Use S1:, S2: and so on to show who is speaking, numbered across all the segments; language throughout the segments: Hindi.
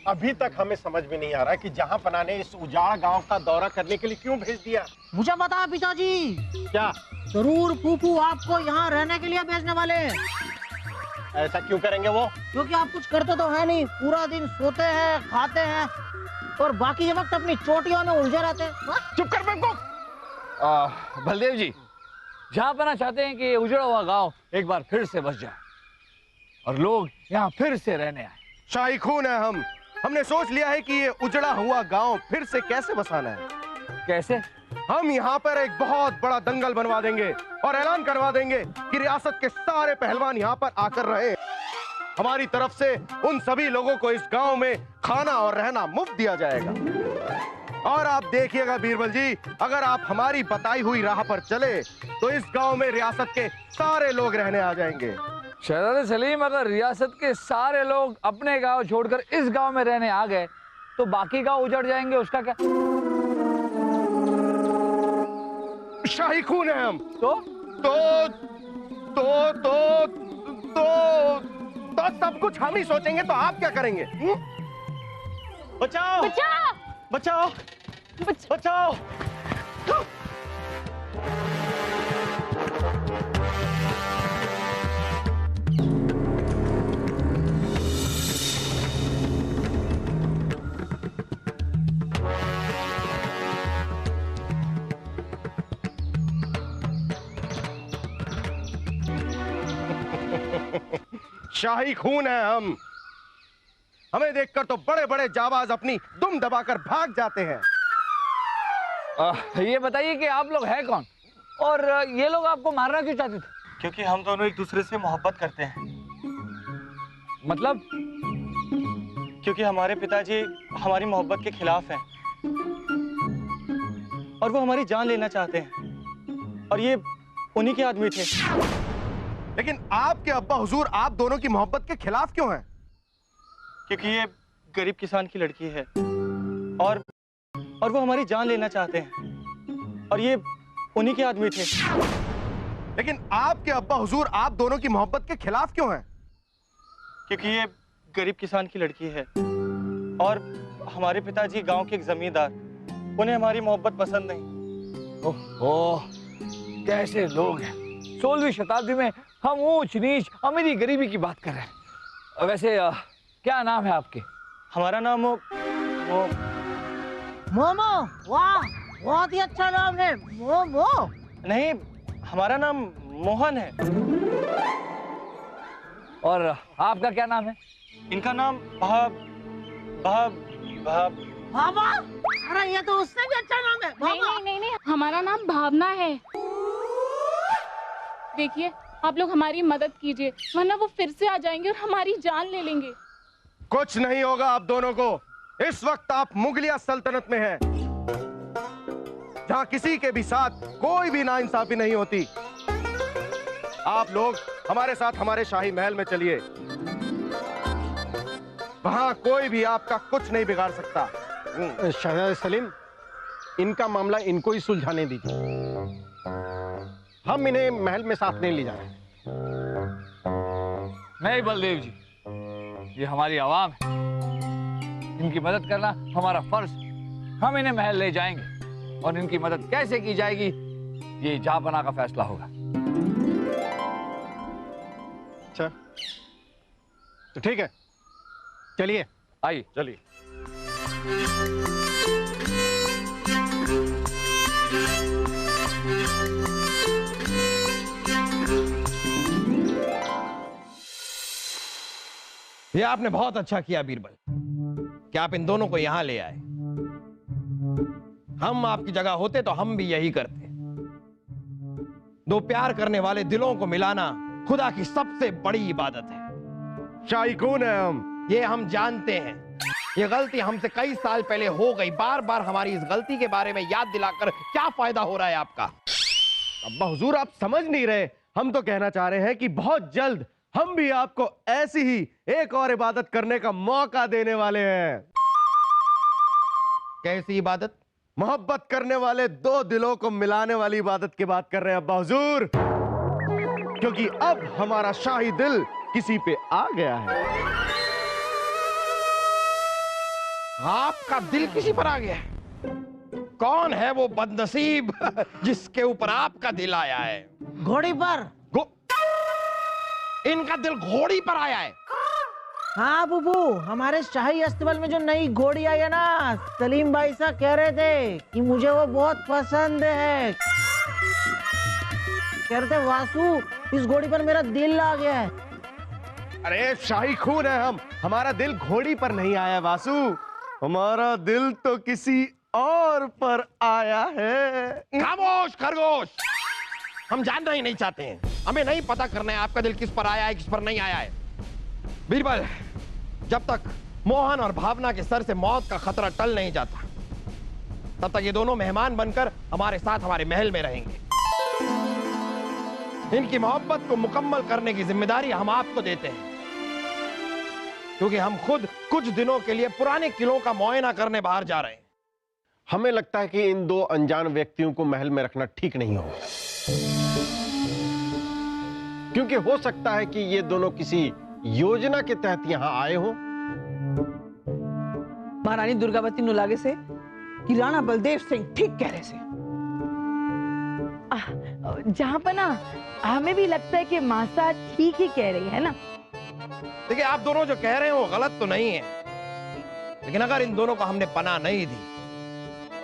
S1: अभी तक हमें समझ में नहीं आ रहा कि जहां पना ने इस उजाड़ गांव का दौरा करने के लिए क्यों भेज दिया।
S2: मुझे पता है पिताजी।
S1: क्या?
S2: जरूर फूफू आपको यहाँ रहने के लिए भेजने वाले हैं।
S1: ऐसा क्यों करेंगे वो?
S2: क्योंकि आप कुछ करते तो है नहीं, पूरा दिन सोते हैं, खाते हैं और बाकी ये वक्त अपनी चोटियों में उलझे रहते हैं।
S1: चुप कर बेवकूफ।
S3: बलदेव जी, जहाँ पना चाहते हैं कि ये उजड़ा हुआ गांव एक बार फिर से बस जाए और लोग यहाँ फिर से रहने आए।
S1: शाही खून है हम। हमने सोच लिया है कि ये उजड़ा हुआ गांव फिर से कैसे बसाना है।
S3: कैसे?
S1: हम यहाँ पर एक बहुत बड़ा दंगल बनवा देंगे और ऐलान करवा देंगे कि रियासत के सारे पहलवान यहाँ पर आकर रहे। हमारी तरफ से उन सभी लोगों को इस गांव में खाना और रहना मुफ्त दिया जाएगा। और आप देखिएगा बीरबल जी, अगर आप हमारी बताई हुई राह पर चले तो इस गांव में रियासत के सारे लोग रहने आ जाएंगे।
S3: शहजादे सलीम, अगर रियासत के सारे लोग अपने गांव छोड़कर इस गांव में रहने आ गए तो बाकी गांव उजड़ जाएंगे, उसका क्या?
S1: शाही खून है हम।
S3: तो
S1: सब कुछ हम ही सोचेंगे तो आप क्या करेंगे? बचाओ
S4: बचाओ
S1: बचाओ बचाओ। शाही खून है हम। हमें देखकर तो बड़े बड़े जाबाज अपनी दुम दबाकर भाग जाते हैं।
S3: ये बताइए कि आप लोग हैं कौन और ये लोग आपको मारना क्यों चाहते थे?
S5: क्योंकि हम दोनों एक दूसरे से मोहब्बत करते हैं।
S3: मतलब?
S5: क्योंकि हमारे पिताजी हमारी मोहब्बत के खिलाफ हैं और वो हमारी जान लेना चाहते हैं और ये उन्हीं के आदमी थे।
S1: लेकिन आपके अब्बा हुजूर आप दोनों की मोहब्बत के खिलाफ क्यों हैं?
S5: क्योंकि ये गरीब किसान की लड़की है और वो हमारी जान लेना चाहते हैं और ये उन्हीं के आदमी थे।
S1: लेकिन आपके अब्बा हुजूर आप दोनों की मोहब्बत के खिलाफ क्यों हैं?
S5: क्योंकि ये गरीब किसान की लड़की है और हमारे पिताजी गांव के एक जमींदार, उन्हें हमारी मोहब्बत पसंद नहीं।
S3: ओह, कैसे लोग हैं। 16वीं शताब्दी में हम ऊंच नीच अमीरी गरीबी की बात कर रहे हैं। वैसे क्या नाम है आपके?
S5: हमारा नाम
S2: मोमो। वाह, बहुत ही अच्छा नाम है, मोमो।
S5: नहीं, हमारा नाम मोहन है।
S3: और आपका क्या नाम है?
S5: इनका नाम
S2: बाबा। अरे ये तो उससे भी अच्छा नाम है।
S4: नहीं नहीं नहीं, हमारा नाम भावना है। देखिए, आप लोग हमारी मदद कीजिए वरना वो फिर से आ जाएंगे और हमारी जान ले लेंगे।
S1: कुछ नहीं होगा आप दोनों को। इस वक्त आप मुगलिया सल्तनत में हैं, जहां किसी के भी साथ कोई भी नाइंसाफी नहीं होती। आप लोग हमारे साथ हमारे शाही महल में चलिए, वहां कोई भी आपका कुछ नहीं बिगाड़ सकता। शहजादे सलीम, इनका मामला इनको ही सुलझाने दीजिए। हम इन्हें महल में साथ नहीं ले जा रहे।
S3: नहीं बलदेव जी, ये हमारी आवाम है, इनकी मदद करना हमारा फर्ज। हम इन्हें महल ले जाएंगे और इनकी मदद कैसे की जाएगी ये जहांपनाह का फैसला होगा।
S1: अच्छा तो ठीक है, चलिए।
S3: आइए।
S1: चलिए।
S6: ये आपने बहुत अच्छा किया बीरबल कि आप इन दोनों को यहां ले आए। हम आपकी जगह होते तो हम भी यही करते। दो प्यार करने वाले दिलों को मिलाना खुदा की सबसे बड़ी इबादत है।
S1: शाही खून है हम।
S6: ये हम जानते हैं। ये गलती हमसे कई साल पहले हो गई। बार बार हमारी इस गलती के बारे में याद दिलाकर क्या फायदा हो रहा है आपका?
S1: अब्बा हुजूर आप समझ नहीं रहे। हम तो कहना चाह रहे हैं कि बहुत जल्द हम भी आपको ऐसी ही एक और इबादत करने का मौका देने वाले हैं।
S6: कैसी इबादत?
S1: मोहब्बत करने वाले दो दिलों को मिलाने वाली इबादत की बात कर रहे हैं अब्बा हुजूर, क्योंकि अब हमारा शाही दिल किसी पे आ गया है।
S6: आपका दिल किसी पर आ गया? कौन है वो बदनसीब जिसके ऊपर आपका दिल आया है?
S2: घोड़ी पर।
S6: इनका दिल घोड़ी पर आया है?
S2: हाँ बुबू, हमारे शाही अस्तबल में जो नई घोड़ी आई है ना, सलीम भाई साहब कह रहे थे कि मुझे वो बहुत पसंद है। कह रहे थे वासु, इस घोड़ी पर मेरा दिल आ गया है।
S1: अरे शाही खून है हम, हमारा दिल घोड़ी पर नहीं आया वासु, हमारा दिल तो किसी और पर आया है।
S6: खामोश खरगोश, हम जानना ही नहीं चाहते हैं। हमें नहीं पता करना है आपका दिल किस पर आया है, किस पर नहीं आया है। बीरबल, जब तक मोहन और भावना के सर से मौत का खतरा टल नहीं जाता, तब तक ये दोनों मेहमान बनकर हमारे साथ हमारे महल में रहेंगे। इनकी मोहब्बत को मुकम्मल करने की जिम्मेदारी हम आपको देते हैं, क्योंकि हम खुद कुछ दिनों के लिए पुराने किलों का मुआयना करने बाहर जा रहे हैं।
S1: हमें लगता है कि इन दो अनजान व्यक्तियों को महल में रखना ठीक नहीं होगा, क्योंकि हो सकता है कि ये दोनों किसी योजना के तहत यहां आए हो।
S7: महारानी दुर्गावती नु लागे से कि राणा बलदेव सिंह ठीक कह रहे से।
S8: जहां पर ना हमें भी लगता है कि मासा ठीक ही कह रही है ना।
S6: देखिए, आप दोनों जो कह रहे हैं वो गलत तो नहीं है, लेकिन अगर इन दोनों को हमने पनाह नहीं दी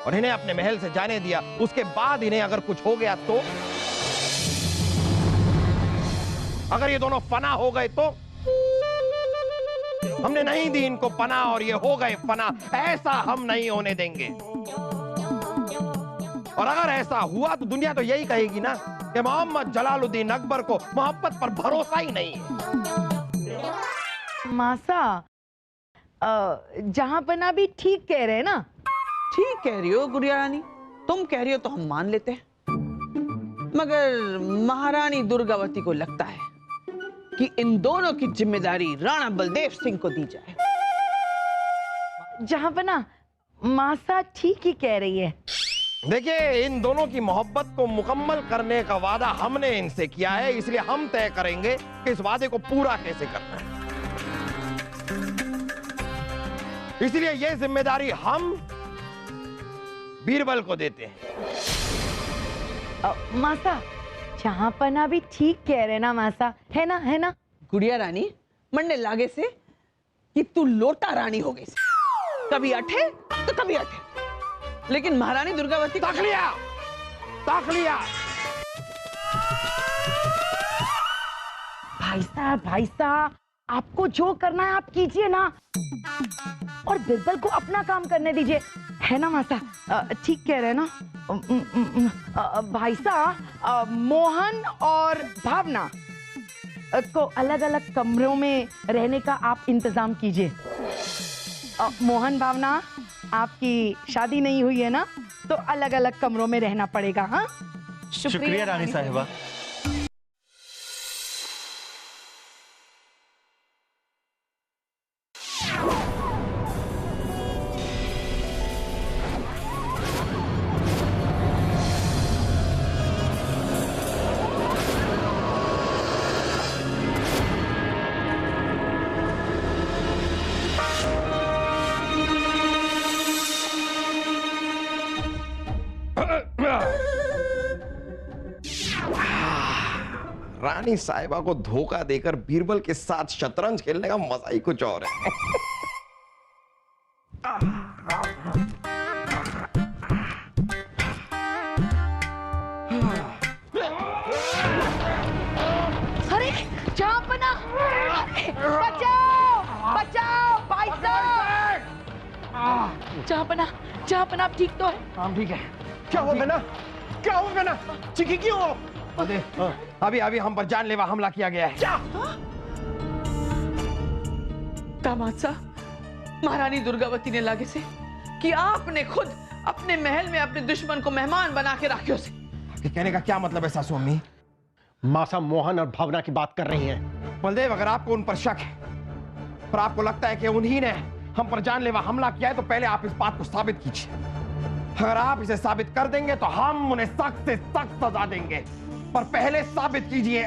S6: और इन्हें अपने महल से जाने दिया, उसके बाद इन्हें अगर कुछ हो गया तो, अगर ये दोनों फना हो गए तो, हमने नहीं दी इनको पनाह और ये हो गए फना, ऐसा हम नहीं होने देंगे। और अगर ऐसा हुआ तो दुनिया तो यही कहेगी ना कि मोहम्मद जलालुद्दीन अकबर को मोहब्बत पर भरोसा ही नहीं है।
S8: मासा, जहां पर ना भी ठीक कह रहे हैं ना।
S7: ठीक कह रही हो गुड़िया रानी, तुम कह रही हो तो हम मान लेते हैं, मगर महारानी दुर्गावती को लगता है कि इन दोनों की जिम्मेदारी राणा बलदेव सिंह को दी जाए।
S8: जहां पर ना मासा ठीक ही कह रही है।
S6: देखिए, इन दोनों की मोहब्बत को मुकम्मल करने का वादा हमने इनसे किया है, इसलिए हम तय करेंगे कि इस वादे को पूरा कैसे करना है। इसलिए यह जिम्मेदारी हम बीरबल को देते हैं।
S8: मासा, जहां पर ना भी ठीक कह रहे ना मासा, है ना, है ना।
S7: गुड़िया रानी, मरने लागे से कि तू लोटा रानी हो गई, कभी अठे तो कभी अठे, लेकिन महारानी दुर्गावती
S6: ताक लिया, ताक लिया।
S8: भाई साहब, आपको जो करना है आप कीजिए ना, और बिरबल को अपना काम करने दीजिए, है ना मासा। ठीक कह रहे हैं ना भाई साहब। मोहन और भावना को अलग अलग कमरों में रहने का आप इंतजाम कीजिए। मोहन, भावना, आपकी शादी नहीं हुई है ना, तो अलग अलग कमरों में रहना पड़ेगा। हाँ,
S5: शुक्रिया रानी साहिबा।
S6: रानी साहिबा को धोखा देकर बीरबल के साथ शतरंज खेलने का मजा ही कुछ और है।
S8: अरे जापना, बचाओ बचाओ भाई साहब। जापना, जापना, आप ठीक तो है?
S6: हम ठीक है।
S1: क्या हुआ बेना? क्या हुआ बेना? चिकी क्यों हो?
S6: अभी अभी हम पर जानलेवा हमला किया गया है।
S1: क्या?
S7: दामाद साहब, महारानी दुर्गावती ने लागे से कि आपने खुद अपने महल में अपने दुश्मन को मेहमान बना के रखियो से।
S6: कहने का क्या मतलब है सासू अम्मी?
S1: मासा मोहन और भावना की बात कर रही हैं।
S6: बलदेव, अगर आपको उन पर शक है और आपको लगता है कि उन्हीं ने हम पर जानलेवा हमला किया है, तो पहले आप इस बात को साबित कीजिए। अगर आप इसे साबित कर देंगे तो हम उन्हें सख्त से सख्त सजा देंगे, पर पहले साबित कीजिए।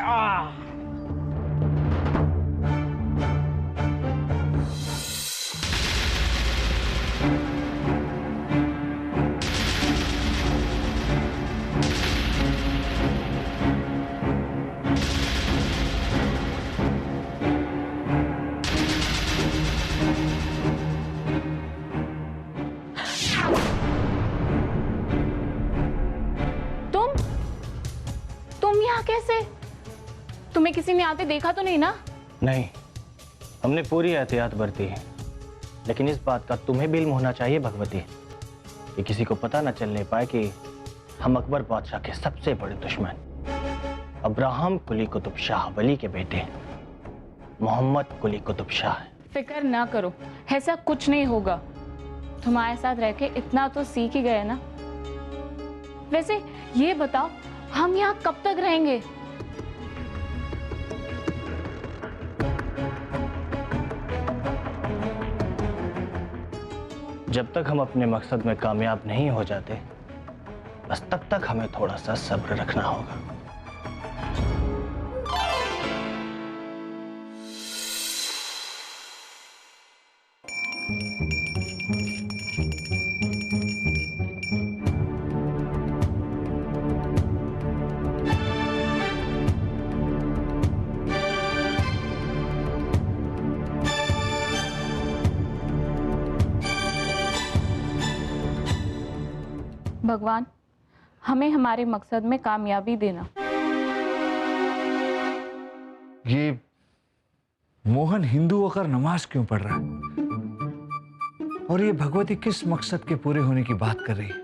S4: तुम यहाँ कैसे? तुम्हें किसी ने आते देखा तो नहीं ना?
S5: नहीं, हमने पूरी एहतियात बरती है, लेकिन इस बात का तुम्हें भी इल्म होना चाहिए भगवती कि किसी को पता न चलने पाए कि हम अकबर बादशाह के सबसे बड़े दुश्मन अब्राहम कुली कुतुब शाह वली के बेटे मोहम्मद कुली कुतुब शाह हैं।
S4: फिक्र ना करो, ऐसा कुछ नहीं होगा। तुम्हारे साथ रह के इतना तो सीख ही गए ना। वैसे ये बताओ, हम यहाँ कब तक रहेंगे?
S5: जब तक हम अपने मकसद में कामयाब नहीं हो जाते, बस तब तक हमें थोड़ा सा सब्र रखना होगा।
S4: भगवान, हमें हमारे मकसद में कामयाबी देना।
S3: ये मोहन हिंदू होकर नमाज क्यों पढ़ रहा है? और ये भगवती किस मकसद के पूरे होने की बात कर रही है?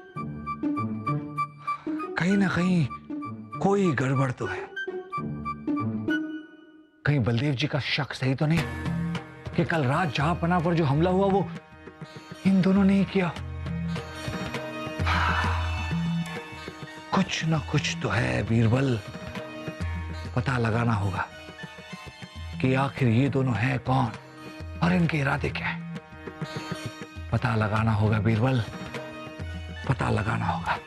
S3: कहीं ना कहीं कोई गड़बड़ तो है। कहीं बलदेव जी का शक सही तो नहीं कि कल रात जहांपना पर जो हमला हुआ वो इन दोनों ने ही किया? कुछ ना कुछ तो है बीरबल, पता लगाना होगा कि आखिर ये दोनों हैं कौन और इनके इरादे क्या है। पता लगाना होगा बीरबल, पता लगाना होगा।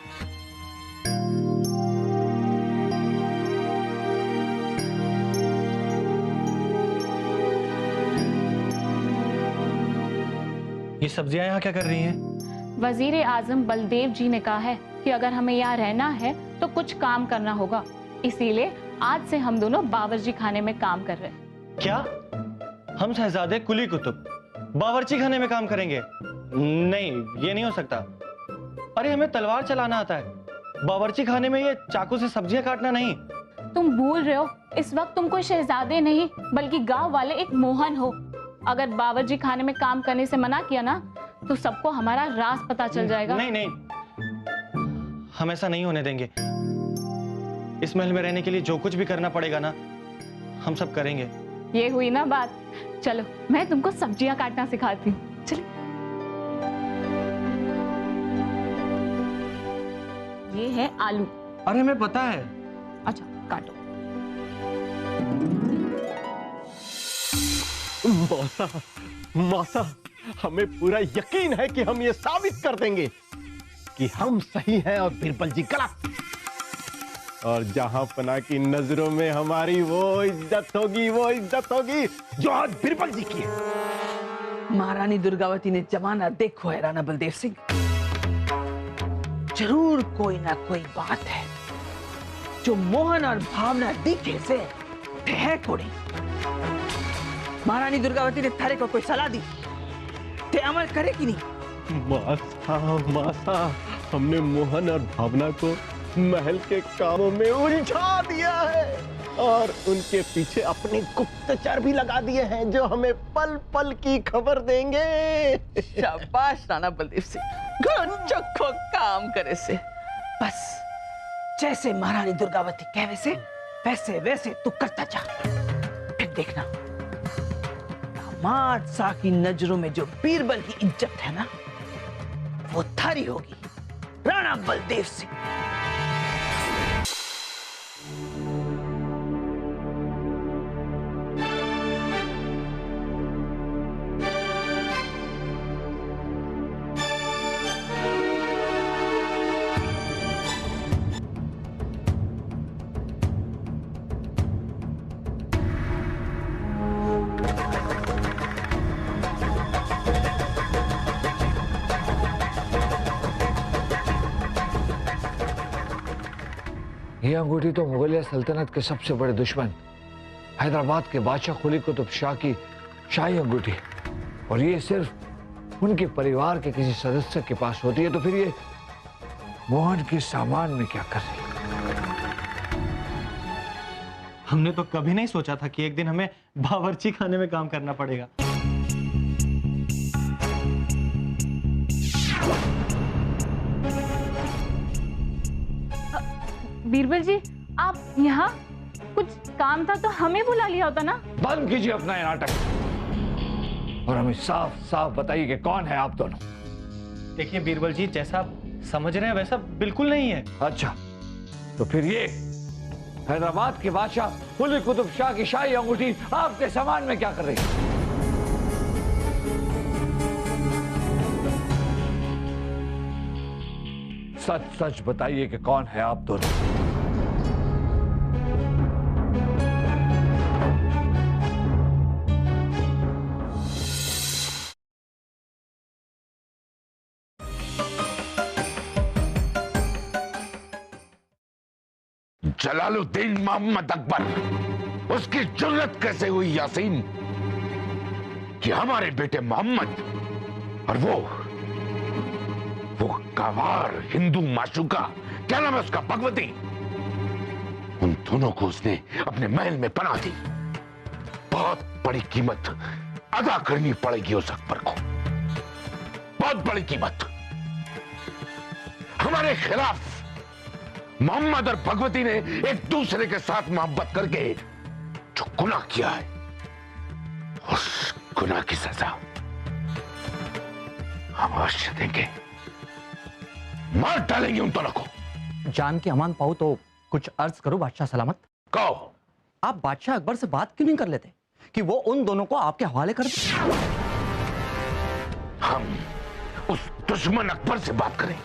S5: ये सब्जियां यहाँ क्या कर रही हैं?
S4: वजीर आजम बलदेव जी ने कहा है कि अगर हमें यहाँ रहना है तो कुछ काम करना होगा, इसीलिए आज से हम दोनों बावर्ची खाने में काम कर रहे हैं।
S5: क्या हम शहजादे कुली कुतुब बावर्ची खाने में काम करेंगे? नहीं, ये नहीं हो सकता। अरे हमें तलवार चलाना आता है, बावर्ची खाने में ये चाकू से सब्जियां काटना नहीं।
S4: तुम भूल रहे हो, इस वक्त तुम कोई शहजादे नहीं बल्कि गांव वाले एक मोहन हो। अगर बावर्ची खाने में काम करने से मना किया ना तो सबको हमारा राज पता चल जाएगा।
S5: नहीं नहीं, हम ऐसा नहीं होने देंगे। इस महल में रहने के लिए जो कुछ भी करना पड़ेगा ना, हम सब करेंगे।
S4: ये हुई ना बात। चलो मैं तुमको सब्जियां काटना सिखाती हूँ। चलो, ये है आलू।
S5: अरे हमें पता है।
S4: अच्छा काटो।
S1: मौसा, मौसा, हमें पूरा यकीन है कि हम ये साबित कर देंगे कि हम सही हैं और बीरबल जी गलत। और जहां पना की नजरों में हमारी वो इज्जत होगी जो आज बीरबल जी की है।
S7: महारानी दुर्गावती ने जमाना देखो है राणा बलदेव सिंह। जरूर कोई ना कोई बात है जो मोहन और भावना दिखे से है कोड़ी। महारानी दुर्गावती ने थारे को कोई सलाह दी ते अमल करे कि नहीं?
S1: मासा, हमने मोहन और भावना को महल के कामों में उलझा दिया है और उनके पीछे अपने गुप्तचर भी लगा दिए हैं जो हमें पल पल की खबर देंगे।
S7: शाबाश राणा बलदेव सिंह, चोखो काम करे से। बस जैसे महारानी दुर्गावती कहवे से वैसे वैसे तू करता जा। फिर देखना दामाद शाह की नजरों में जो बीरबल की इज्जत है ना, वो थारी होगी राणा बलदेव सिंह।
S3: ये अंगूठी तो मुगलिया सल्तनत के सबसे बड़े दुश्मन हैदराबाद के बादशाह कुली कुतुब शाह की शाही अंगूठी है, और ये सिर्फ उनके परिवार के किसी सदस्य के पास होती है, तो फिर ये मोहन के सामान में क्या कर रही है?
S5: हमने तो कभी नहीं सोचा था कि एक दिन हमें बावर्ची खाने में काम करना पड़ेगा।
S4: बीरबल जी, आप यहाँ? कुछ काम था तो हमें बुला लिया होता ना।
S3: बंद कीजिए अपना ये नाटक और हमें साफ साफ बताइए कि कौन है आप दोनों।
S5: देखिए बीरबल जी, जैसा आप समझ रहे हैं वैसा बिल्कुल नहीं है।
S3: अच्छा, तो फिर ये हैदराबाद के बादशाह कुली कुतुब शाह की शाही अंगूठी आपके सामान में क्या कर रही है? सच सच बताइए कि कौन है आप दोनों।
S9: जलालुद्दीन मोहम्मद अकबर, उसकी जुर्रत कैसे हुई यासीन कि हमारे बेटे मोहम्मद और वो गवार हिंदू माशूका, क्या नाम है उसका, भगवती, उन दोनों को उसने अपने महल में पनाह दी। बहुत बड़ी कीमत अदा करनी पड़ेगी उस अकबर को, बहुत बड़ी कीमत। हमारे खिलाफ मोहम्मद और भगवती ने एक दूसरे के साथ मोहब्बत करके जो गुनाह किया है, उस गुनाह की सजा हम अवश्य देंगे, मार डालेंगे उन दोनों को।
S10: जान के अमान पाओ तो कुछ अर्ज करो बादशाह सलामत।
S9: कहो।
S10: आप बादशाह अकबर से बात क्यों नहीं कर लेते कि वो उन दोनों को आपके हवाले कर दे?
S9: हम उस दुश्मन अकबर से बात करें?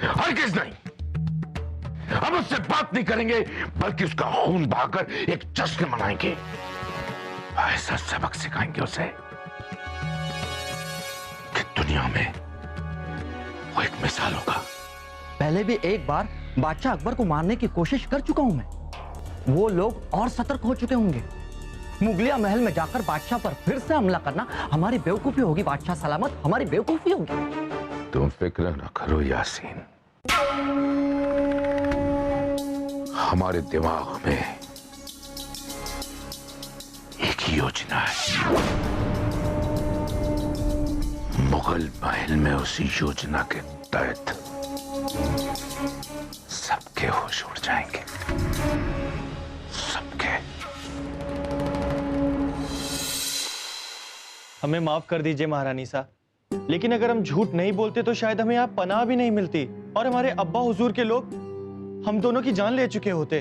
S9: हरगिज़ नहीं, हम उससे बात नहीं करेंगे, बल्कि उसका खून बहाकर एक जश्न मनाएंगे, ऐसा सबक सिखाएंगे उसे कि दुनिया में वो एक मिसाल होगा।
S10: पहले भी एक बार बादशाह अकबर को मारने की कोशिश कर चुका हूं मैं। वो लोग और सतर्क हो चुके होंगे। मुगलिया महल में जाकर बादशाह पर फिर से हमला करना हमारी बेवकूफी होगी बादशाह सलामत, हमारी बेवकूफी होगी।
S9: तुम फिक्र न करो यासीन, हमारे दिमाग में एक ही योजना है। मुगल महल में उसी योजना के तहत सबके होश उड़ जाएंगे, सबके।
S5: हमें माफ कर दीजिए महारानी सा, लेकिन अगर हम झूठ नहीं बोलते तो शायद हमें यहाँ पनाह भी नहीं मिलती और हमारे अब्बा हुजूर के लोग हम दोनों की जान ले चुके होते।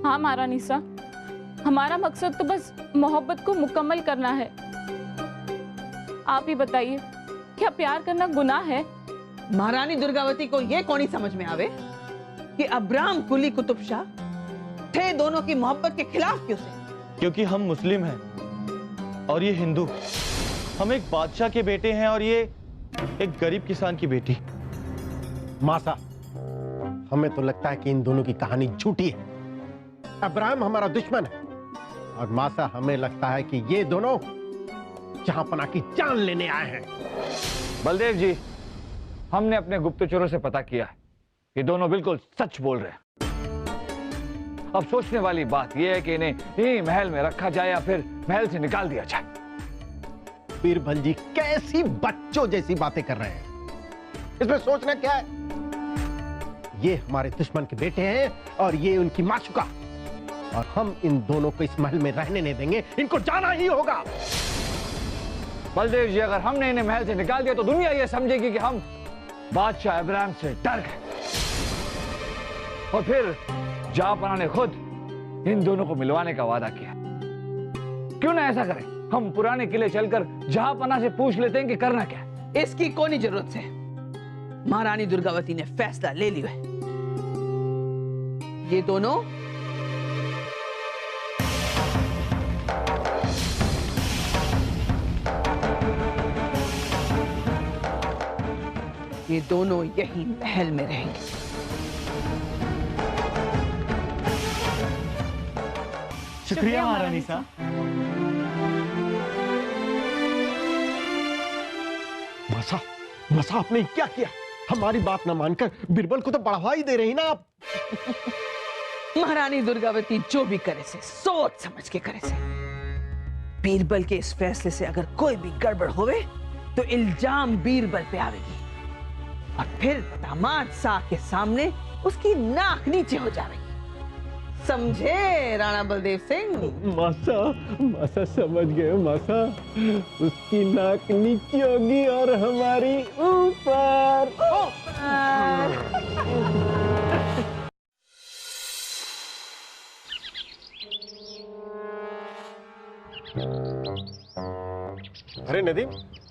S4: हाँ महारानी सा, हमारा मकसद तो बस मोहब्बत को मुकम्मल करना है। आप ही बताइए, क्या प्यार करना गुनाह है?
S7: महारानी दुर्गावती को ये कौन ही समझ में आवे कि अब्राम कुली कुतुब शाह थे दोनों की मोहब्बत के खिलाफ क्यों से?
S5: क्योंकि हम मुस्लिम हैं और ये हिंदू। हम एक बादशाह के बेटे हैं और ये एक गरीब किसान की बेटी।
S6: मासा, हमें तो लगता है कि इन दोनों की कहानी झूठी है। अब्राहम हमारा दुश्मन है और मासा, हमें लगता है कि ये दोनों जहांपना की जान लेने आए हैं।
S3: बलदेव जी, हमने अपने गुप्तचरों से पता किया है कि दोनों बिल्कुल सच बोल रहे हैं। अब सोचने वाली बात यह है कि इन्हें यही महल में रखा जाए या फिर महल से निकाल दिया जाए।
S6: बीरबल जी कैसी बच्चों जैसी बातें कर रहे हैं, इसमें सोचना क्या है? ये हमारे दुश्मन के बेटे हैं और ये उनकी माशूका, और हम इन दोनों को इस महल में रहने नहीं देंगे, इनको जाना ही होगा।
S3: बलदेव जी, अगर हमने इन्हें महल से निकाल दिया तो दुनिया ये समझेगी कि हम बादशाह इब्राहिम से डर गए, और फिर जहांपना ने खुद इन दोनों को मिलवाने का वादा किया। क्यों ना ऐसा करें, हम पुराने किले चलकर जहांपना से पूछ लेते हैं कि करना क्या है।
S7: इसकी कोई जरूरत है, महारानी दुर्गावती ने फैसला ले लिया है। ये दोनों ये दोनों यही महल में रहेंगे।
S10: शुक्रिया महारानी साहब।
S6: मासा, मासा आपने क्या किया? हमारी बात ना मानकर बीरबल को तो बढ़ावा ही दे रही ना आप।
S7: महारानी दुर्गावती जो भी करे से सोच समझ के करे से। बीरबल के इस फैसले से अगर कोई भी गड़बड़ होवे तो इल्जाम बीरबल पे आवेगी और फिर दामाद शाह के सामने उसकी नाक नीचे हो जाएगी। समझे राणा बलदेव सिंह?
S6: मासा, मासा समझ गए मासा। उसकी नाक नीचे होगी और हमारी ऊपर। अरे नदीम,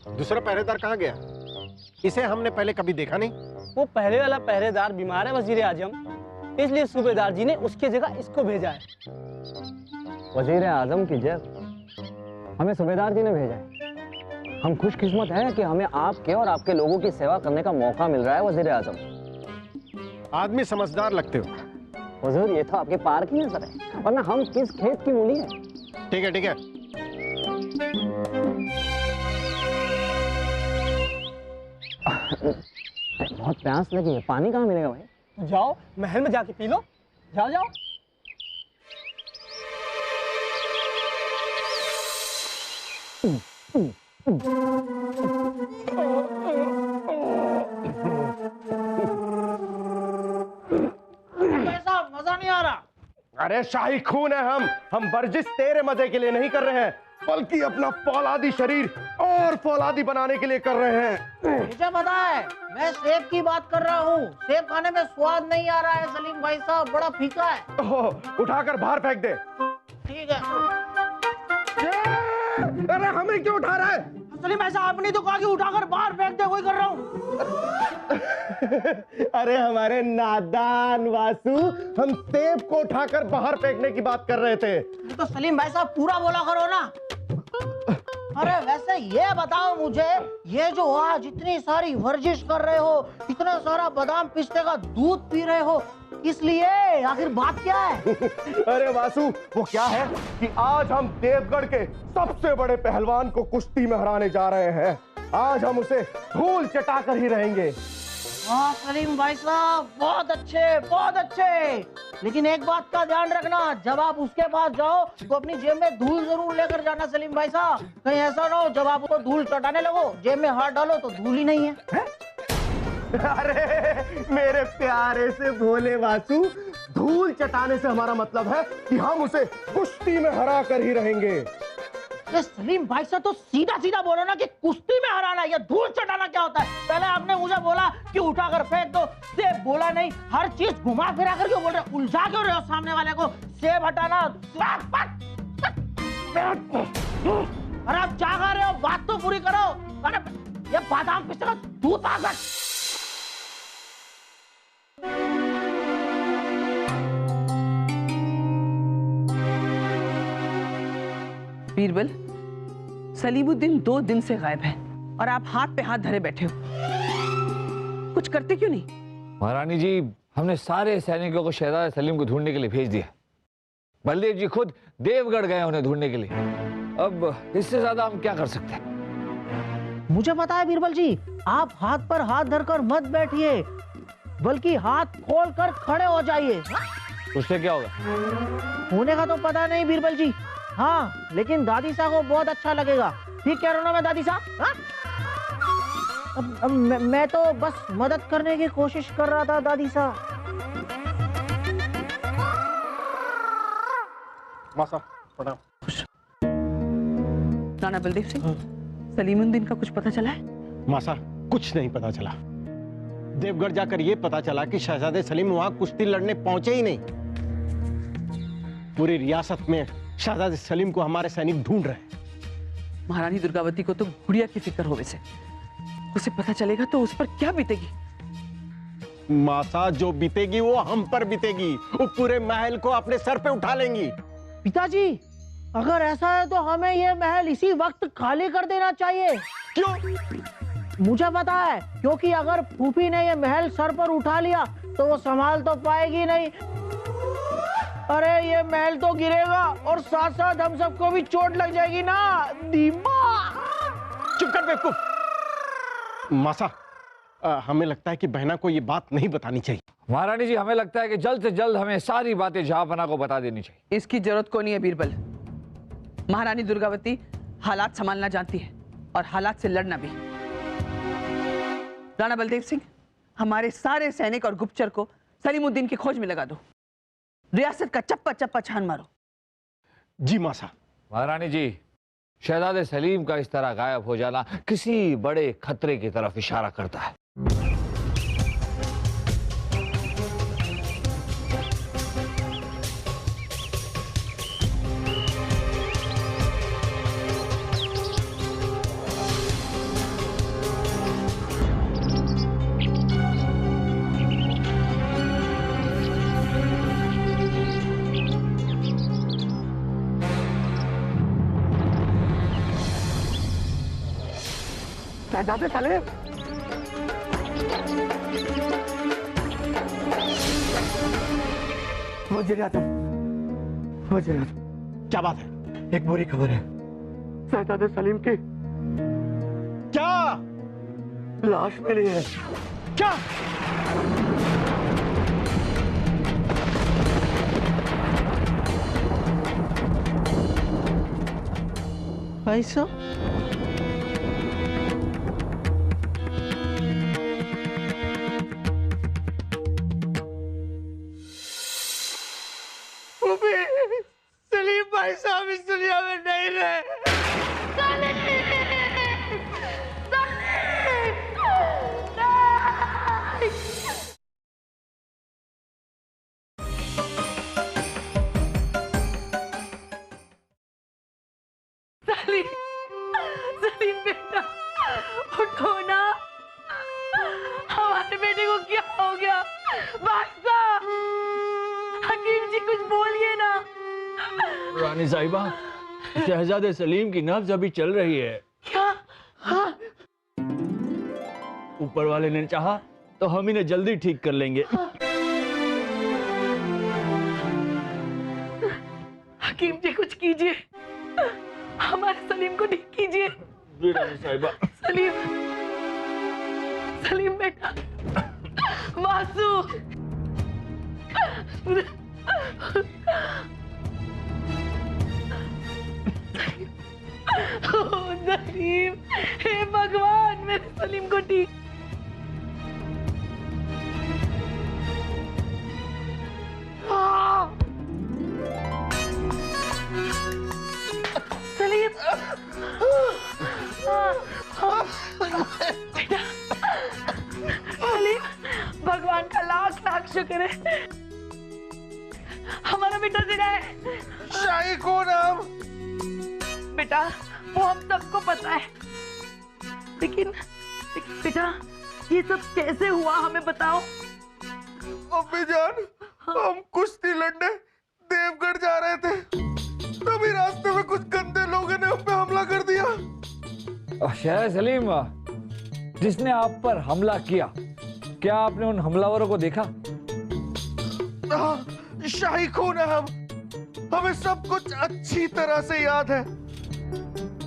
S6: दूसरा पहरेदार कहाँ गया? इसे हमने पहले कभी देखा नहीं।
S11: वो पहले वाला पहरेदार बीमार है वजीर आजम, इसलिए सूबेदार जी ने उसकी जगह इसको भेजा है।
S10: वजीर आजम की जगह हमें सूबेदार जी ने भेजा है। हम खुशकिस्मत हैं कि हमें आपके और आपके लोगों की सेवा करने का मौका मिल रहा है वजीर आजम।
S6: आदमी समझदार लगते हो।
S10: हुजूर, ये तो आपके पार की नजर है, वरना हम किस खेत की मूली है।
S6: ठीक है, ठीक है।
S10: बहुत प्यास लगी है, पानी कहाँ मिलेगा भाई?
S11: तो जाओ महल में जाके पी लो। जाओ जाओ।
S2: ऐसा मजा नहीं आ रहा।
S1: अरे शाही खून है हम वर्जिश तेरे मजे के लिए नहीं कर रहे हैं, बल्कि अपना फौलादी शरीर और फौलादी बनाने के लिए कर रहे हैं।
S2: मुझे पता है, मैं सेब की बात कर रहा हूँ। सेब खाने में स्वाद नहीं आ रहा है सलीम भाई साहब, बड़ा फीका है।
S1: ओह, उठाकर बाहर फेंक दे।
S2: ठीक है।
S1: अरे हमें क्यों उठा रहा है?
S2: सलीम भाई साहब, आपने तो कहा कि उठाकर बाहर फेंक दे, वही कर रहा हूँ।
S1: अरे हमारे नादान वासु, हम सेब को उठाकर बाहर फेंकने की बात कर रहे थे।
S2: तो सलीम भाई साहब पूरा बोला करो ना। अरे वैसे ये बताओ मुझे, ये जो आज इतनी सारी वर्जिश कर रहे हो, इतना सारा बादाम पिस्ते का दूध पी रहे हो, किस लिए? आखिर बात क्या है?
S1: अरे वासु, वो क्या है कि आज हम देवगढ़ के सबसे बड़े पहलवान को कुश्ती में हराने जा रहे हैं। आज हम उसे धूल चटाकर ही रहेंगे।
S2: हाँ सलीम भाई साहब, बहुत अच्छे, बहुत अच्छे। लेकिन एक बात का ध्यान रखना, जब आप उसके पास जाओ तो अपनी जेब में धूल जरूर लेकर जाना सलीम भाई साहब। कहीं ऐसा ना हो जब आप उसको धूल चटाने लगो, जेब में हाथ डालो तो धूल ही नहीं है।
S1: अरे मेरे प्यारे से भोले वासु, धूल चटाने से हमारा मतलब है कि हम उसे कुश्ती में हरा कर ही रहेंगे।
S2: सलीम भाई साहब तो सीधा सीधा बोलो ना कि कुश्ती में हराना या धूल चटाना क्या होता है। पहले आपने मुझे बोला कि उठाकर फेंक दो, सेब बोला नहीं। हर चीज घुमा फिरा कर क्यों बोल रहे हो? उलझा क्यों रहे हो सामने वाले को? सेब हटाना। अरे आप क्या खा रहे हो? बात तो पूरी करो। अरे ये बादाम पिस्ते का दूध आ गया।
S7: बीरबल, सलीमुद्दीन 2 दिन से गायब है और आप हाथ पे हाथ धरे बैठे हो। कुछ करते क्यों नहीं?
S3: महारानी जी, हमने सारे सैनिकों को शहजादे सलीम को ढूंढने के लिए भेज दिया। बलदेव जी खुद देवगढ़ गए उन्हें ढूंढने के लिए। अब इससे ज्यादा हम क्या कर सकते हैं?
S2: मुझे पता है बीरबल जी, आप हाथ पर हाथ धरकर मत बैठिए, बल्कि हाथ खोलकर खड़े हो जाइए।
S3: उससे क्या होगा?
S2: होने का तो पता नहीं बीरबल जी। हाँ, लेकिन दादी साहब को बहुत अच्छा लगेगा। ठीक कह रहा हूं ना मैं दादी साहब? अब मैं तो बस मदद करने की कोशिश कर रहा था दादी साहब।
S6: मासा, प्रणाम।
S7: राणा बलदेव सिंह, सलीमुद्दीन का कुछ पता चला है?
S6: मासा, कुछ नहीं पता चला। देवगढ़ जाकर यह पता चला कि शहजादे सलीम वहां कुश्ती लड़ने पहुंचे ही नहीं। पूरी रियासत में शहजादे सलीम को हमारे सैनिक ढूंढ रहे हैं।
S7: महारानी दुर्गावती को तो गुड़िया की फिक्र हो वैसे। उसे पता चलेगा तो उस पर क्या बीतेगी?
S6: मासा, जो बीतेगी वो हम पर बीतेगी। वो पूरे महल को अपने सर पे उठा लेंगी।
S2: पिताजी, अगर ऐसा है तो हमें ये महल इसी वक्त खाली कर देना चाहिए।
S6: क्यों?
S2: मुझे पता है, क्योंकि अगर फूफी ने ये महल सर पर उठा लिया तो वो संभाल तो पाएगी नहीं। अरे ये महल तो गिरेगा और साथ साथ हम सबको भी चोट लग जाएगी ना दीमा।
S6: चुप कर बेवकूफ। मासा, हमें लगता है कि बहना को ये बात नहीं बतानी चाहिए।
S3: महारानी जी, हमें लगता है कि जल्द से जल्द हमें सारी बातें जहांपना को बता देनी चाहिए।
S7: इसकी जरूरत को नहीं है बीरबल। महारानी दुर्गावती हालात संभालना जानती है और हालात से लड़ना भी। राणा बलदेव सिंह, हमारे सारे सैनिक और गुप्तचर को सलीमुद्दीन की खोज में लगा दो। रियासत का चप्पा चप्पा छान मारो।
S6: जी मासा।
S3: महारानी जी, शहजादे सलीम का इस तरह गायब हो जाना किसी बड़े खतरे की तरफ इशारा करता है।
S6: शहजादे सलीम, वज़ीर आज़म, क्या बात है? एक बुरी खबर है। शहजादे सलीम की क्या लाश मिली है? क्या?
S2: ऐसा? सलीम भाई साहब इस दुनिया में नहीं रहे।
S8: सलीम बेटा, उठो ना। हमारे बेटे को क्या हो गया? बादशाह, हकीम जी कुछ बोलिए ना।
S5: रानी साहिबा, शहजादे सलीम की नब्ज अभी चल रही है।
S8: क्या? हाँ?
S5: ऊपर वाले ने चाहा तो हम इन्हें जल्दी ठीक कर लेंगे।
S8: हकीम जी कुछ कीजिए, हमारे सलीम को ठीक कीजिए।
S5: रानी साहिबा।
S8: सलीम बेटा, मासू। सलीम, हे भगवान, मेरे सलीम को ठीक। सलीम, बेटा, सलीम, भगवान का लाख लाख शुक्र है, हमारा बेटा जिंदा है।
S1: शाही कौन हम?
S8: बेटा, वो हम सबको पता है, लेकिन बेटा ये सब कैसे हुआ हमें बताओ।
S1: अम्मी जान, हम कुश्ती लड़ने देवगढ़ जा रहे थे, तभी रास्ते में कुछ गंदे लोगों ने हम पे हमला कर दिया।
S3: शहजादे सलीम, जिसने आप पर हमला किया, क्या आपने उन हमलावरों को देखा?
S1: शाही खून है हम, हमें सब कुछ अच्छी तरह से याद है।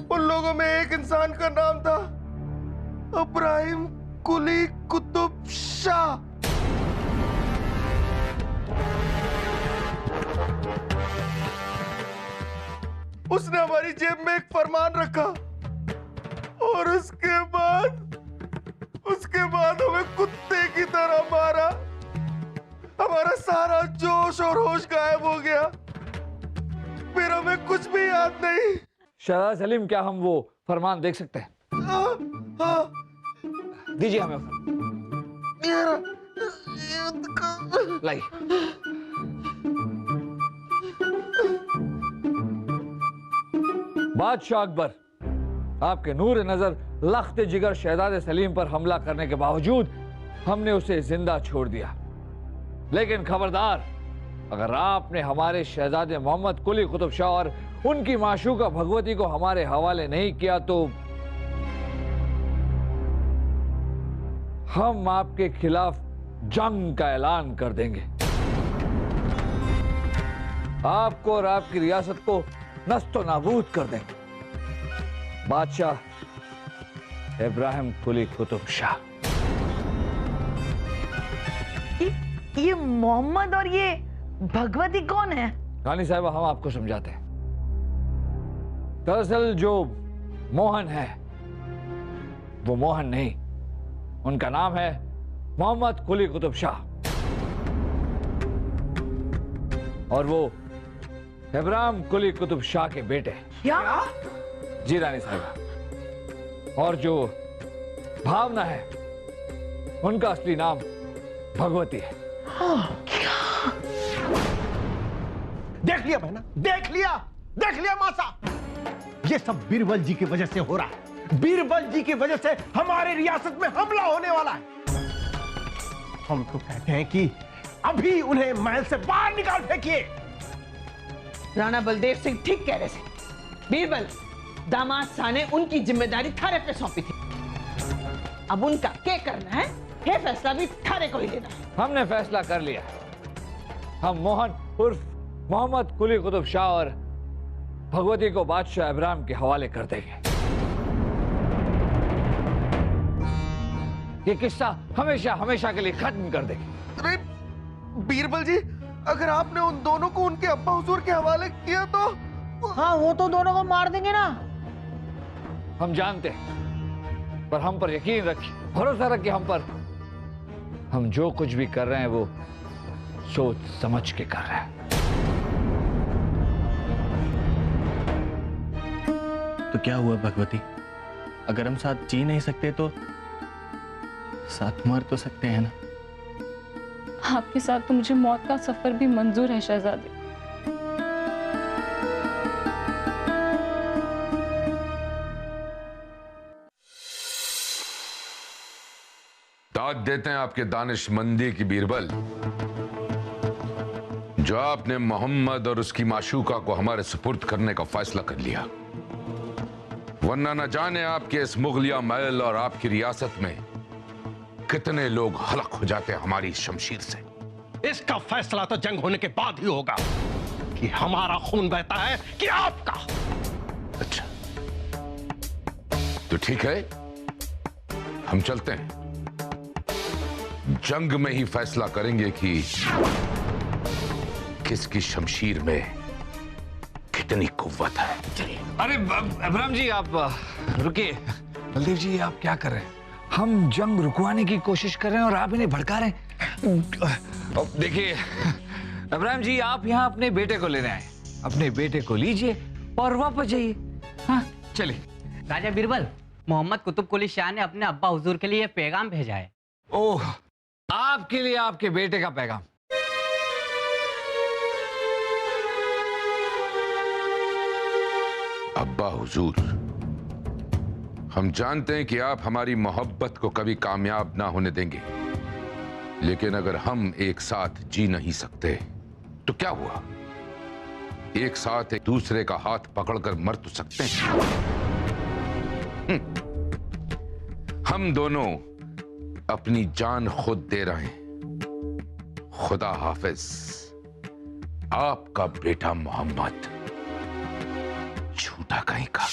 S1: उन लोगों में एक इंसान का नाम था इब्राहिम कुली कुतुब शाह। उसने हमारी जेब में एक फरमान रखा और उसके बाद हमें कुत्ते की तरह मारा। हमारा सारा जोश और होश गायब हो गया, फिर हमें कुछ भी याद नहीं।
S3: शहजादे सलीम, क्या हम वो फरमान देख सकते हैं? दीजिए हमें। लाइए। बादशाह अकबर, आपके नूर नजर लख्त जिगर शहजादे सलीम पर हमला करने के बावजूद हमने उसे जिंदा छोड़ दिया। लेकिन खबरदार, अगर आपने हमारे शहजादे मोहम्मद कुली कुतुब शाह और उनकी माशूका भगवती को हमारे हवाले नहीं किया तो हम आपके खिलाफ जंग का ऐलान कर देंगे। आपको और आपकी रियासत को नस्तो नाबूद कर देंगे। बादशाह इब्राहिम कुली कुतुब शाह।
S8: ये मोहम्मद और ये भगवती कौन है?
S3: रानी साहिबा, हम आपको समझाते हैं। दरअसल जो मोहन है वो मोहन नहीं, उनका नाम है मोहम्मद कुली कुतुब शाह, और वो इब्राहिम कुली कुतुब शाह के बेटे हैं।
S8: क्या?
S3: जी रानी साहिबा। और जो भावना है उनका असली नाम भगवती है।
S6: देख लिया बहना, देख लिया मासा, ये सब बीरबल जी की वजह से हो रहा है। बीरबल जी की वजह से हमारे रियासत में हमला होने वाला है। हम तो कहते हैं कि अभी उन्हें महल से बाहर निकाल फेंकिए।
S7: राणा बलदेव सिंह ठीक कह रहे थे। बीरबल, दामाद शाह ने उनकी जिम्मेदारी थारे पे सौंपी थी। अब उनका क्या करना है, ये फैसला भी थारे को ही लेना है।
S3: हमने फैसला कर लिया। हम मोहन उर्फ मोहम्मद कुली कुतुब शाह और भगवती को बादशाह इब्राहिम के हवाले कर देंगे। ये किस्सा हमेशा हमेशा के लिए खत्म कर देंगे।
S1: अरे बीरबल जी, अगर आपने उन दोनों को उनके अब्बा हुजूर के हवाले किया तो?
S2: हाँ, वो तो दोनों को मार देंगे ना।
S3: हम जानते हैं, पर हम पर यकीन रखिए, भरोसा रखिए हम पर। हम जो कुछ भी कर रहे हैं वो सोच समझ के कर रहे हैं।
S5: तो क्या हुआ भगवती? अगर हम साथ जी नहीं सकते तो साथ मर तो सकते हैं ना?
S4: आपके साथ तो मुझे मौत का सफर भी मंजूर है शहजादे।
S9: दाद देते हैं आपके दानिशमंदी की बीरबल, जो आपने मोहम्मद और उसकी माशूका को हमारे सुपुर्द करने का फैसला कर लिया। वरना न जाने आपके इस मुगलिया महल और आपकी रियासत में कितने लोग हलक हो जाते हैं हमारी शमशीर से।
S6: इसका फैसला तो जंग होने के बाद ही होगा कि हमारा खून बहता है कि आपका।
S9: अच्छा, तो ठीक है, हम चलते हैं। जंग में ही फैसला करेंगे कि किसकी शमशीर में कितनी कुव्वत है।
S3: अरे इब्राहिम जी, आप रुकिए। बलदेव जी, आप क्या कर रहे हैं? हम जंग रुकवाने की कोशिश कर रहे हैं और आप इन्हें भड़का रहे हैं। देखिए इब्राहिम जी, आप यहाँ अपने बेटे को लेने आए। अपने बेटे को लीजिए और वापस जाइए। हाँ, चलिए।
S11: राजा बीरबल, मोहम्मद कुतुब कुली शाह ने अपने अब्बा हुजूर के लिए पैगाम भेजा है।
S3: ओह, आपके लिए आपके बेटे का पैगाम।
S9: अब्बा हुजूर, हम जानते हैं कि आप हमारी मोहब्बत को कभी कामयाब ना होने देंगे, लेकिन अगर हम एक साथ जी नहीं सकते तो क्या हुआ? एक साथ एक दूसरे का हाथ पकड़कर मर तो सकते हैं। हम दोनों अपनी जान खुद दे रहे हैं। खुदा हाफिज, आपका बेटा मोहम्मद। झूठा कहीं का।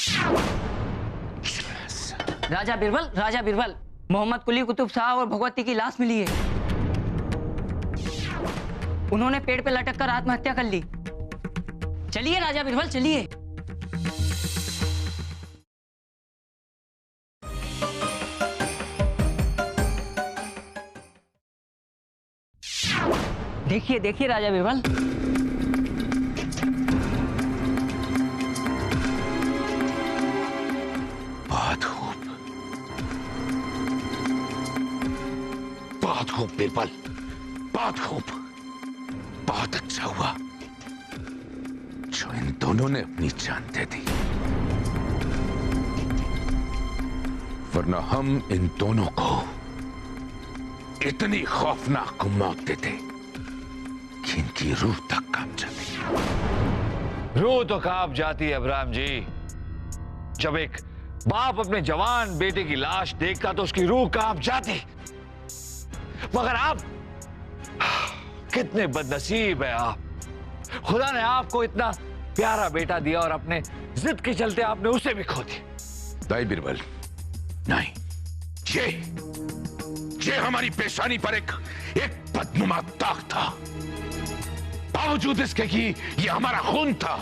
S11: राजा बीरबल, मोहम्मद कुली कुतुब शाह और भगवती की लाश मिली है। उन्होंने पेड़ पे लटक कर आत्महत्या कर ली। चलिए राजा बीरबल, चलिए। देखिए देखिए राजा बीरबल।
S9: बहुत खूब बीरबल, बहुत खूब। बहुत अच्छा हुआ जो इन दोनों ने अपनी जान दे दी, वरना हम इन दोनों को इतनी खौफनाक मौत देते कि इनकी रूह तक कांप जाती।
S3: रूह तो कांप जाती है इब्राहिम जी। जब एक बाप अपने जवान बेटे की लाश देखता तो उसकी रूह कांप जाती। मगर आप कितने बदनसीब है आप। खुदा ने आपको इतना प्यारा बेटा दिया और अपने जिद के चलते आपने उसे भी खो दिया।
S9: नहीं बीरबल, नहीं। ये हमारी पेशानी पर एक बदनुमा दाग था। बावजूद इसके कि ये हमारा खून था,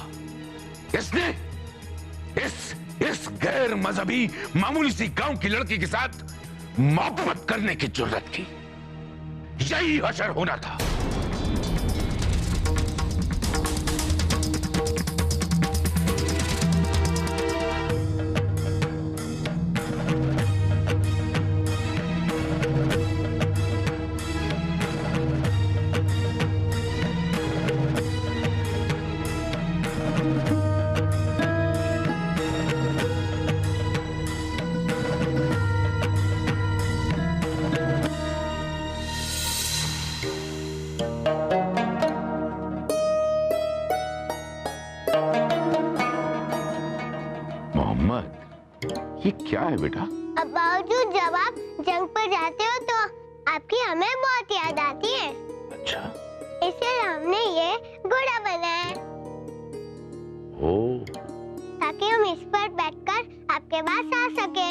S9: इसने इस गैर मजहबी मामूली सी गांव की लड़की के साथ मोहब्बत करने की जुर्रत की। यही हशर होना था। ये क्या है बेटा?
S12: अब बावजूद जब आप जंग पर जाते हो तो आपकी हमें बहुत याद आती है।
S9: अच्छा,
S12: इसलिए हमने ये घोड़ा बनाया है। ताकि हम इस पर बैठकर आपके पास आ सके।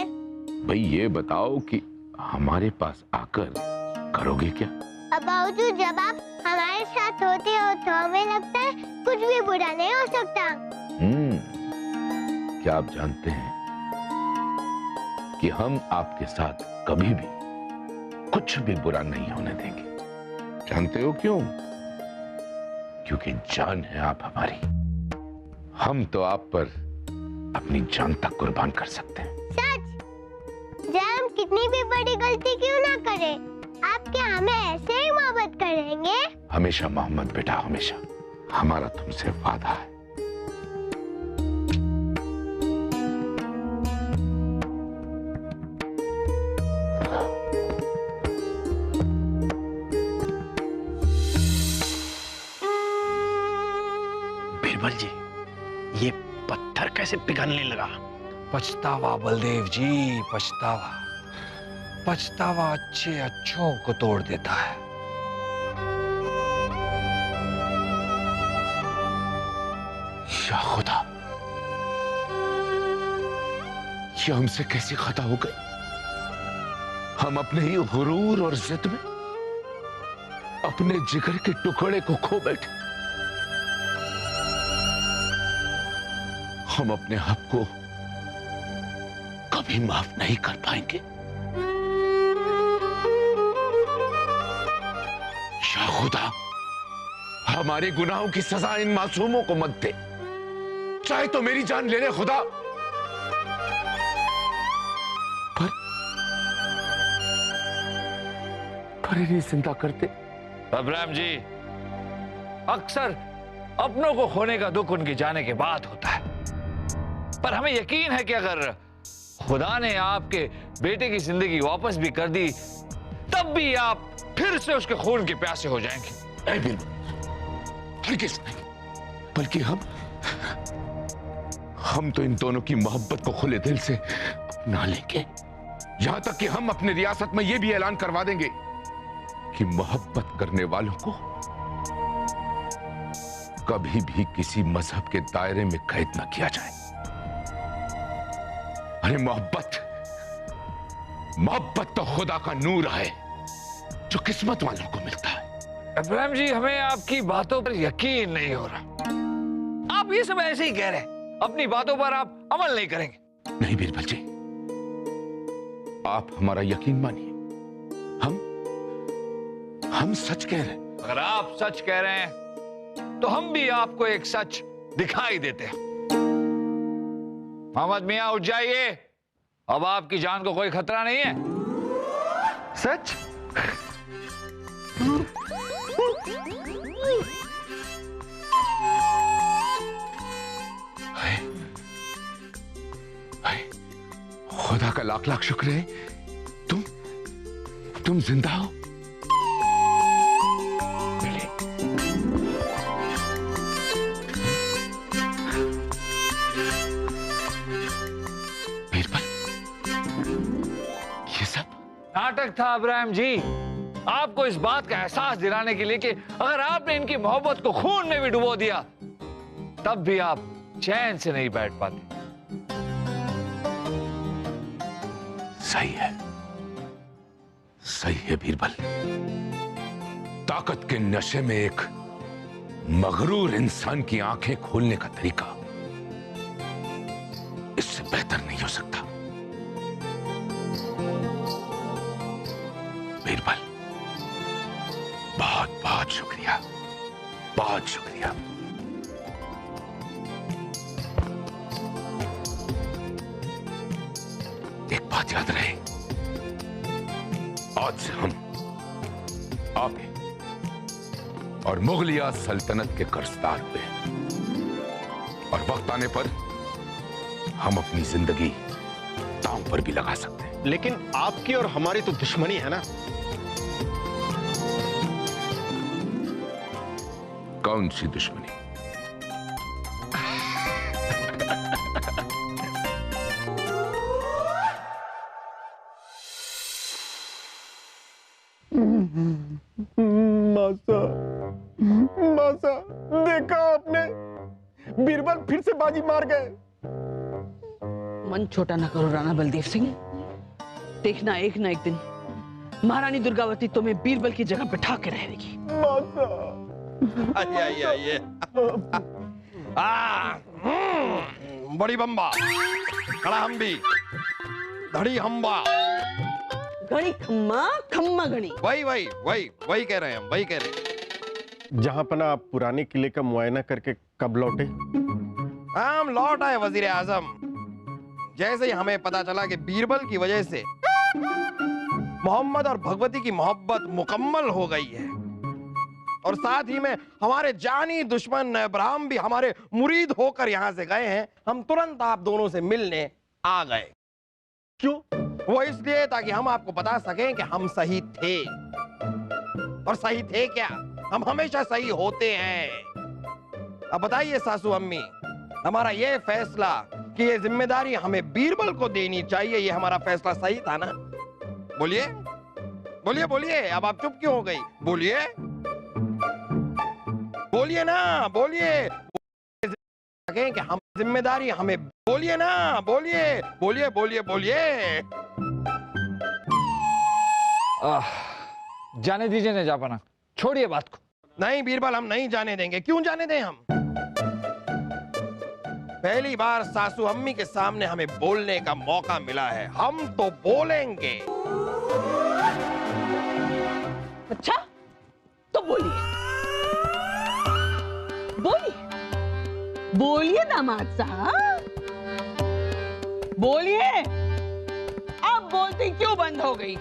S9: भाई ये बताओ कि हमारे पास आकर करोगे क्या?
S12: अब बावजूद जब आप हमारे साथ होते हो तो हमें लगता है कुछ भी बुरा नहीं हो सकता।
S9: क्या आप जानते हैं कि हम आपके साथ कभी भी कुछ भी बुरा नहीं होने देंगे? जानते हो क्यों? क्योंकि जान है आप हमारी। हम तो आप पर अपनी जान तक कुर्बान कर सकते हैं।
S12: सच? जब हम कितनी भी बड़ी गलती क्यों ना करें, आप क्या हमें ऐसे ही मोहब्बत करेंगे?
S9: हमेशा मोहम्मद बेटा, हमेशा। हमारा तुमसे वादा है।
S5: बीरबल जी, ये पत्थर कैसे पिघलने लगा?
S3: पछतावा बलदेव जी, पछतावा। पछतावा अच्छे अच्छों को तोड़ देता है।
S9: या खुदा, ये हमसे कैसी खता हो गई? हम अपने ही गुरूर और जिद में अपने जिगर के टुकड़े को खो बैठे। हम अपने आप को कभी माफ नहीं कर पाएंगे। या खुदा, हमारे गुनाहों की सजा इन मासूमों को मत दे। चाहे तो मेरी जान ले ले खुदा, पर इन्हें जिंदा करते।
S3: अब्राहम जी, अक्सर अपनों को खोने का दुख उनके जाने के बाद होता है, पर हमें यकीन है कि अगर खुदा ने आपके बेटे की जिंदगी वापस भी कर दी, तब भी आप फिर से उसके खून के प्यासे हो जाएंगे।
S9: हरगिज़ नहीं, बल्कि हम तो इन दोनों की मोहब्बत को खुले दिल से अपना लेंगे। यहां तक कि हम अपने रियासत में यह भी ऐलान करवा देंगे कि मोहब्बत करने वालों को कभी भी किसी मजहब के दायरे में कैद न किया जाए। अरे मोहब्बत तो खुदा का नूर है जो किस्मत वालों को मिलता है।
S3: अब्राहम जी, हमें आपकी बातों पर यकीन नहीं हो रहा। आप ये सब ऐसे ही कह रहे हैं, अपनी बातों पर आप अमल नहीं करेंगे।
S9: नहीं बीरबल जी, आप हमारा यकीन मानिए। हम सच कह रहे हैं।
S3: अगर आप सच कह रहे हैं तो हम भी आपको एक सच दिखाई देते हैं। मोहम्मद मियां, उठ जाइए। अब आपकी जान को कोई खतरा नहीं है।
S1: सच?
S9: खुदा का लाख लाख शुक्र है, तुम जिंदा हो।
S3: नाटक था अब्राहम जी, आपको इस बात का एहसास दिलाने के लिए कि अगर आपने इनकी मोहब्बत को खून में भी डुबो दिया तब भी आप चैन से नहीं बैठ पाते।
S9: सही है, सही है बीरबल। ताकत के नशे में एक मगरूर इंसान की आंखें खोलने का तरीका इससे बेहतर नहीं हो सकता। बीरबल, बहुत बहुत शुक्रिया, बहुत शुक्रिया। एक बात याद रहे, आज से हम आपके और मुगलिया सल्तनत के कर्जदार हुए और वक्त आने पर हम अपनी जिंदगी दांव पर भी लगा सकते हैं।
S6: लेकिन आपकी और हमारी तो दुश्मनी है ना।
S9: कौन सी दुश्मनी?
S6: मासा, देखा आपने, बीरबल फिर से बाजी मार गए।
S7: मन छोटा ना करो राणा बलदेव सिंह। देखना एक ना एक दिन महारानी दुर्गावती तुम्हें बीरबल की जगह बिठा के रहेगी।
S6: आइए बड़ी बम्बा, खड़ा हम भी, धड़ी हम्बा,
S7: घड़ी खम्मा, खम्मा घड़ी।
S6: वही कह रहे हैं हम, वही कह रहे हैं। जहां पना आप पुराने किले का मुआयना करके कब लौटे? हम लौट आए वजीर आजम, जैसे ही हमें पता चला कि बीरबल की वजह से मोहम्मद और भगवती की मोहब्बत मुकम्मल हो गई है और साथ ही में हमारे जानी दुश्मन इब्राहिम भी हमारे मुरीद होकर यहां से गए हैं, हम तुरंत आप दोनों से मिलने आ गए। क्यों? वो इसलिए ताकि हम आपको बता सकें कि हम सही थे। और सही थे क्या? हम हमेशा सही होते हैं। अब बताइए सासू अम्मी, हमारा ये फैसला कि ये जिम्मेदारी हमें बीरबल को देनी चाहिए, ये हमारा फैसला सही था ना? बोलिए बोलिए बोलिए, अब आप चुप क्यों हो गई? बोलिए बोलिए ना, बोलिए कि हम जिम्मेदारी हमें, बोलिए ना, बोलिए बोलिए बोलिए बोलिए।
S3: जाने दीजिए ना जापाना, छोड़िए बात को।
S6: नहीं बीरबल, हम नहीं जाने देंगे। क्यों जाने दें हम? पहली बार सासू अम्मी के सामने हमें बोलने का मौका मिला है, हम तो बोलेंगे।
S7: अच्छा तो बोलिए, बोलिए बोलिए दामाद साहब, बोलिए। अब बोलती क्यों बंद हो गई?